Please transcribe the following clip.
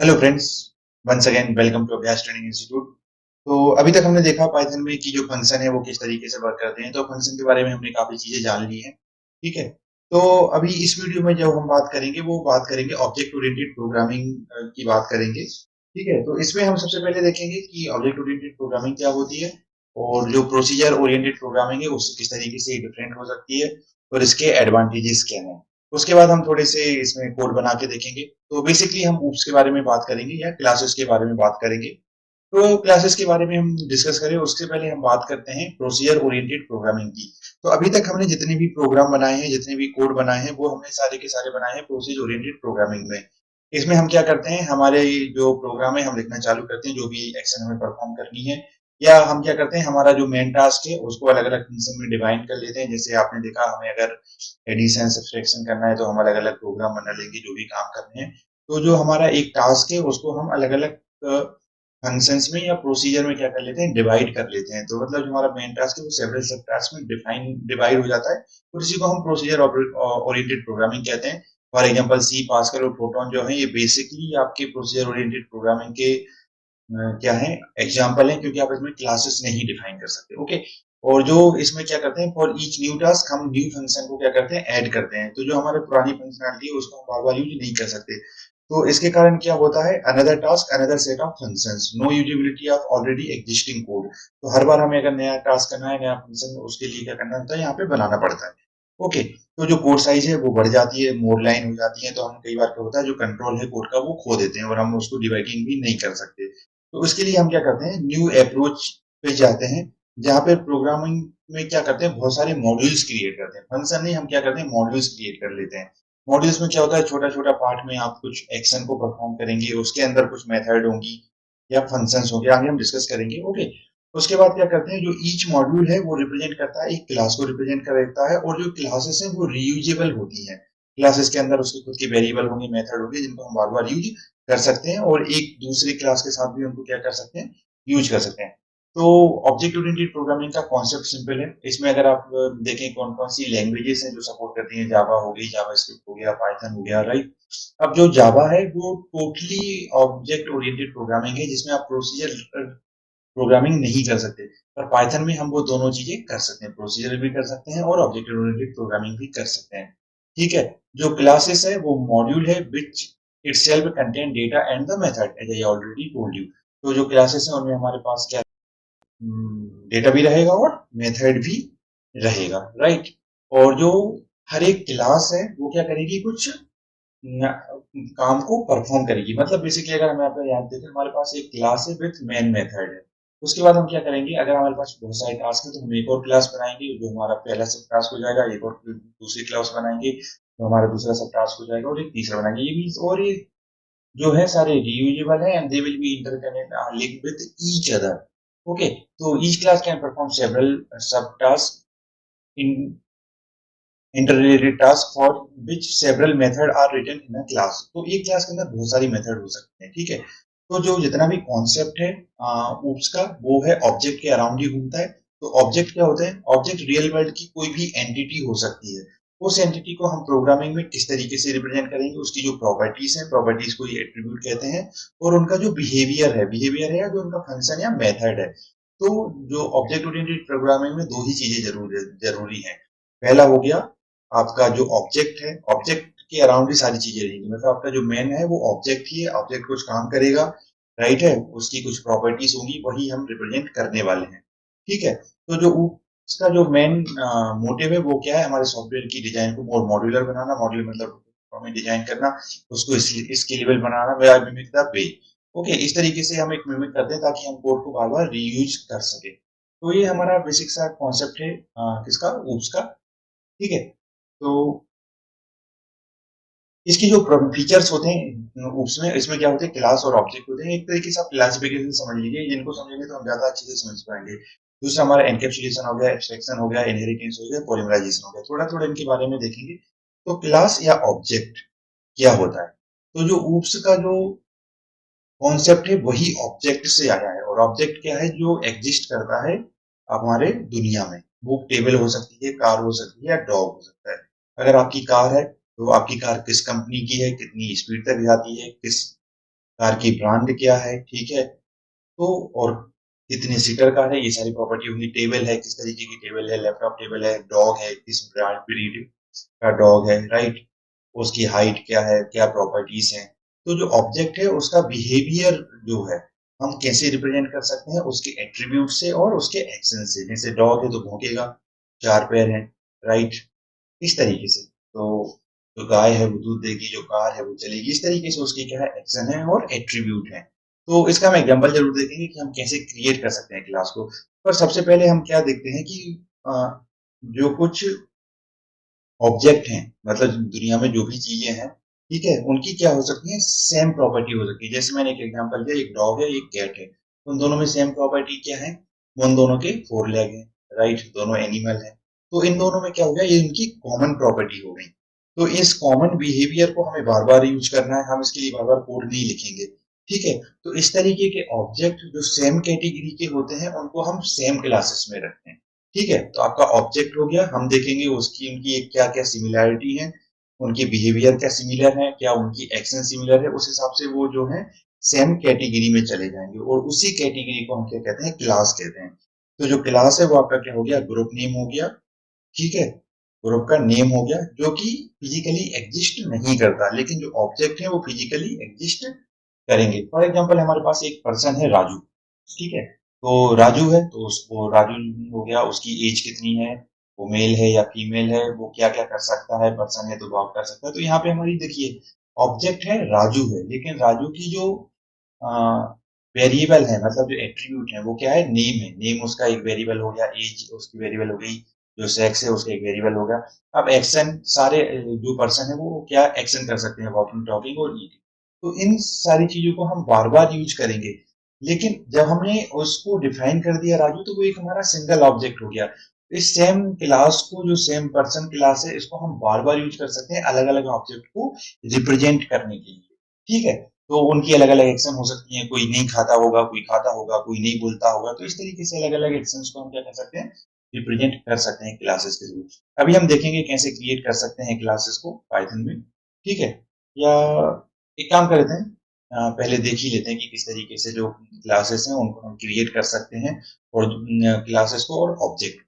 Hello friends, once again welcome to Abhyas training institute. तो अभी तक हमने देखा पाइथन में कि जो फंक्शन है वो किस तरीके से वर्क करते हैं। तो फंक्शन के बारे में हमने काफी चीजें जान ली हैं। ठीक है। तो अभी इस वीडियो में जो हम बात करेंगे वो बात करेंगे ऑब्जेक्ट ओरिएंटेड प्रोग्रामिंग की बात करेंगे। ठीक है। तो इसमें हम सबसे पहले देखेंगे कि ऑब्जेक्ट ओरिएंटेड प्रोग्रामिंग क्या होती है और जो प्रोसीजर ओरिएंटेड प्रोग्रामिंग है उससे किस तरीके से डिफरेंट हो सकती है और इसके एडवांटेजेस क्या हैं। उसके बाद हम थोड़े से इसमें कोड बना के देखेंगे। तो बेसिकली हम ऊप्स के बारे में बात करेंगे या क्लासेस के बारे में बात करेंगे। तो क्लासेस के बारे में हम डिस्कस करें उसके पहले हम बात करते हैं प्रोसीजर ओरिएंटेड प्रोग्रामिंग की। तो अभी तक हमने जितने भी प्रोग्राम बनाए हैं, जितने भी कोड बनाए हैं, वो हमने सारे के सारे बनाए हैं प्रोसीजर ओरिएंटेड प्रोग्रामिंग में। इसमें हम क्या करते हैं, हमारे जो प्रोग्राम है हम लिखना चालू करते हैं, जो भी एक्शन हमें परफॉर्म करनी है, या हम क्या करते हैं, हमारा जो मेन टास्क है उसको अलग अलग फंक्शन में डिवाइड कर लेते हैं। जैसे आपने देखा, हमें अगर एडिशन सब्सट्रैक्शन करना है तो हम अलग अलग प्रोग्राम बना लेंगे जो भी काम करने हैं। तो जो हमारा एक टास्क है उसको हम अलग अलग फंक्शंस में या प्रोसीजर में क्या कर लेते हैं, डिवाइड कर लेते हैं। तो मतलब जो हमारा मेन टास्क है वो सेवरल सब टास्क में डिवाइड हो जाता है और इसी को हम प्रोसीजर ओरिएंटेड प्रोग्रामिंग कहते हैं। फॉर एग्जांपल सी, पास्कल और प्रोटॉन जो है ये बेसिकली आपके प्रोसीजर ओरिएंटेड प्रोग्रामिंग के क्या है, एग्जाम्पल है, क्योंकि आप इसमें क्लासेस नहीं डिफाइन कर सकते। ओके। और जो इसमें क्या करते हैं, फॉर ईच न्यू टास्क हम न्यू फंक्शन को क्या करते हैं, ऐड करते हैं। तो जो हमारे पुरानी फंक्शनलिटी है उसको हम बार बार यूज नहीं कर सकते। तो इसके कारण क्या होता है, another task another set of functions, no usability of already existing code. तो हर बार हमें अगर नया टास्क करना है, नया फंक्शन, उसके लिए क्या करना होता है, यहाँ पे बनाना पड़ता है। ओके। तो जो कोड साइज है वो बढ़ जाती है, मोर लाइन हो जाती है, तो हम कई बार क्या होता है, जो कंट्रोल है कोड का वो खो देते हैं और हम उसको डिवाइडिंग भी नहीं कर सकते। तो उसके लिए हम क्या करते हैं, न्यू अप्रोच पे जाते हैं, जहाँ पे प्रोग्रामिंग में क्या करते हैं, बहुत सारे मॉड्यूल्स क्रिएट करते हैं। फंक्शन नहीं, हम क्या करते हैं, मॉड्यूल्स क्रिएट कर लेते हैं। मॉड्यूल्स में क्या होता है, छोटा छोटा पार्ट में आप कुछ एक्शन को परफॉर्म करेंगे, उसके अंदर कुछ मेथड होंगी या फंक्शंस होंगे, आगे हम डिस्कस करेंगे। ओके। उसके बाद क्या करते हैं, जो ईच मॉड्यूल है वो रिप्रेजेंट करता है एक क्लास को रिप्रेजेंट करता है, और जो क्लासेस हैं वो रीयूजेबल होती हैं। क्लासेस के अंदर उसके खुद के वेरिएबल होंगे, मेथड होंगे, जिनको हम बार बार यूज कर सकते हैं और एक दूसरी क्लास के साथ भी उनको क्या कर सकते हैं, यूज कर सकते हैं। तो ऑब्जेक्ट ओरिएंटेड प्रोग्रामिंग का कॉन्सेप्ट सिंपल है। इसमें अगर आप देखें कौन कौन सी लैंग्वेजेस हैं जो सपोर्ट करती हैं, जावा हो गई, जावा स्क्रिप्ट हो गया, पाइथन हो गया, राइट। अब जो जावा है वो टोटली ऑब्जेक्ट ओरिएंटेड प्रोग्रामिंग है, जिसमें आप प्रोसीजर प्रोग्रामिंग नहीं कर सकते। पर पाइथन में हम वो दोनों चीजें कर सकते हैं, प्रोसीजर भी कर सकते हैं और ऑब्जेक्ट ओरिएंटेड प्रोग्रामिंग भी कर सकते हैं। ठीक है। जो क्लासेस है वो मॉड्यूल है विच itself contain data and the method, as I already told you। तो जो क्लासेस हैं उनमें हमारे पास क्या, डेटा भी रहेगा और मेथड भी रहेगा, राइट। और जो हर एक क्लास है वो क्या करेगी, कुछ न, काम को परफॉर्म करेगी। मतलब बेसिकली अगर हम यहाँ पे याद देखें, हमारे पास एक क्लास है विथ मेन मेथड है। उसके बाद हम क्या करेंगे, अगर हमारे पास बहुत सारे टास्क है तो हम एक और क्लास बनाएंगे, जो हमारा पहला सब टास्क हो जाएगा, एक और दूसरी क्लास बनाएंगे तो हमारा दूसरा सब टास्क हो जाएगा, और एक तीसरा बनाएंगे। ये भी, और ये जो है सारे रियूजेबल है and they will be interconnect linked with each other. Okay. तो each class can perform several sub task in interrelated task for which several method are written in a class. तो एक क्लास के अंदर बहुत सारी method हो सकते हैं। ठीक है। तो जो जितना भी कॉन्सेप्ट है ऊप्स का, वो है ऑब्जेक्ट के अराउंड ही घूमता है। तो ऑब्जेक्ट क्या होते हैं, ऑब्जेक्ट रियल वर्ल्ड की कोई भी एंटिटी हो सकती है। उस एंटिटी को हम प्रोग्रामिंग में किस तरीके से रिप्रेजेंट करेंगे, उसकी जो प्रॉपर्टीज है, प्रॉपर्टीज को ये एट्रीब्यूट कहते हैं, और उनका जो बिहेवियर है या जो उनका फंक्शन या मेथड है। तो जो ऑब्जेक्ट ओरिएंटेड प्रोग्रामिंग में दो ही चीजें जरूरी है। पहला हो गया आपका जो ऑब्जेक्ट है, ऑब्जेक्ट के अराउंड ही सारी चीजें रहेंगी। मतलब आपका जो मेन है वो ऑब्जेक्ट ही है, ऑब्जेक्ट कुछ काम करेगा, राइट है, उसकी कुछ प्रॉपर्टीज होंगी, वही हम रिप्रेजेंट करने वाले हैं। ठीक है। तो जो उसका जो मेन मोटिव है वो क्या है, हमारे सॉफ्टवेयर की डिजाइन को more मॉड्यूलर बनाना। मॉड्यूलर मतलब हमें डिजाइन करना, उसको scalable banana, mimic the way. Okay. इस तरीके से हम एक मिमिक करते हैं ताकि हम कोड को बार बार रीयूज कर सके। तो ये हमारा बेसिक सा कॉन्सेप्ट है किसका, ऊप्स का। ठीक है। तो इसकी जो फीचर्स होते हैं उसमें, इसमें क्या होते हैं, क्लास और ऑब्जेक्ट होते हैं। एक तरीके से आप क्लासिफिकेशन समझ लीजिए, जिनको समझेंगे तो हम ज्यादा अच्छे से समझ पाएंगे। दूसरा हमारा एनकैप्सुलेशन हो गया, एब्स्ट्रैक्शन हो गया, इनहेरिटेंस हो गया, पॉलीमराइजेशन हो गया। थोड़ा थोड़ा इनके बारे में देखेंगे। तो क्लास या ऑब्जेक्ट क्या होता है, तो जो ऊप्स का जो कॉन्सेप्ट है वही ऑब्जेक्ट से आया है। और ऑब्जेक्ट क्या है, जो एग्जिस्ट करता है हमारे दुनिया में। वो टेबल हो सकती है, कार हो सकती है, या डॉग हो सकता है। अगर आपकी कार है तो आपकी कार किस कंपनी की है, कितनी स्पीड तक जाती है, किस कार की ब्रांड क्या है, ठीक है? तो और कितने सीटर कार है, ये सारी प्रॉपर्टी होगी। टेबल है, किस तरीके की टेबल है, लैपटॉप टेबल है, डॉग है, किस ब्रांड ब्रीड का डॉग है, राइट? उसकी हाइट क्या है, क्या प्रॉपर्टीज हैं। तो जो ऑब्जेक्ट है उसका बिहेवियर जो है हम कैसे रिप्रेजेंट कर सकते हैं, उसके एट्रीब्यूट से और उसके एक्शन से। जैसे डॉग है तो भौंकेगा, चार पैर हैं, राइट? इस तरीके से। तो जो गाय है वो दूध देगी, जो कार है वो चलेगी, इस तरीके से उसके क्या है, एक्शन है और एट्रीब्यूट है। तो इसका हम एग्जांपल जरूर देखेंगे कि हम कैसे क्रिएट कर सकते हैं क्लास को। पर सबसे पहले हम क्या देखते हैं कि अ, जो कुछ ऑब्जेक्ट हैं, मतलब दुनिया में जो भी चीजें हैं, ठीक है, उनकी क्या हो सकती है, सेम प्रॉपर्टी हो सकती है। जैसे मैंने एक एग्जांपल दिया, एक डॉग है, एक कैट है, उन दोनों में सेम प्रॉपर्टी क्या है, उन दोनों के फोर लेग हैं, राइट? दोनों एनिमल हैं। तो इन दोनों में क्या हो गया, ये इनकी कॉमन प्रॉपर्टी हो गई। तो इस कॉमन बिहेवियर को हमें बार बार यूज करना है, हम इसके लिए बार बार कोड नहीं लिखेंगे, ठीक है? तो इस तरीके के ऑब्जेक्ट जो सेम कैटेगरी के होते हैं उनको हम सेम क्लासेस में रखते हैं, ठीक है? तो आपका ऑब्जेक्ट हो गया, हम देखेंगे उसकी उनकी क्या क्या सिमिलैरिटी है, उनके बिहेवियर क्या सिमिलर है, क्या उनकी एक्शन सिमिलर है, उस हिसाब से वो जो है सेम कैटेगरी में चले जाएंगे और उसी कैटेगरी को हम क्या कहते हैं, क्लास कहते हैं। तो जो क्लास है वो आपका क्या हो गया, ग्रुप नेम हो गया, ठीक है? ग्रुप का नेम हो गया जो कि फिजिकली एग्जिस्ट नहीं करता, लेकिन जो ऑब्जेक्ट है वो फिजिकली एग्जिस्ट करेंगे। फॉर एग्जांपल हमारे पास एक पर्सन है राजू, ठीक है? तो राजू है तो उसको राजू हो गया, उसकी एज कितनी है, वो मेल है या फीमेल है, वो क्या क्या कर सकता है, पर्सन है तो वर्क कर सकता है। तो यहाँ पे हमारी देखिए ऑब्जेक्ट है राजू है, लेकिन राजू की जो वेरिएबल है, मतलब जो एट्रीब्यूट है वो क्या है, नेम है। नेम उसका एक वेरिएबल हो गया, एज उसकी वेरिएबल हो गई, जो सेक्स है उसका एक वेरिएबल हो गया। अब एक्शन सारे जो पर्सन है वो क्या एक्शन कर सकते हैं, वॉकिंग, टॉकिंग और ईटिंग। तो इन सारी चीजों को हम बार बार यूज करेंगे, लेकिन जब हमने उसको डिफाइन कर दिया राजू, तो वो एक हमारा सिंगल ऑब्जेक्ट हो गया। इस सेम क्लास को, जो सेम पर्सन क्लास है, इसको हम बार बार यूज कर सकते हैं अलग अलग ऑब्जेक्ट को रिप्रेजेंट करने के लिए, ठीक है? तो उनकी अलग अलग एक्शन हो सकती हैं, कोई नहीं खाता होगा, कोई खाता होगा, कोई नहीं बोलता होगा। तो इस तरीके से अलग अलग एक्शंस को हम क्या कर सकते हैं, रिप्रेजेंट कर सकते हैं क्लासेस के थ्रू। अभी हम देखेंगे कैसे क्रिएट कर सकते हैं क्लासेस को पाइथन में, ठीक है? या एक काम करते हैं, पहले देख ही लेते हैं कि किस तरीके से जो क्लासेस हैं उनको हम क्रिएट कर सकते हैं, और क्लासेस को और ऑब्जेक्ट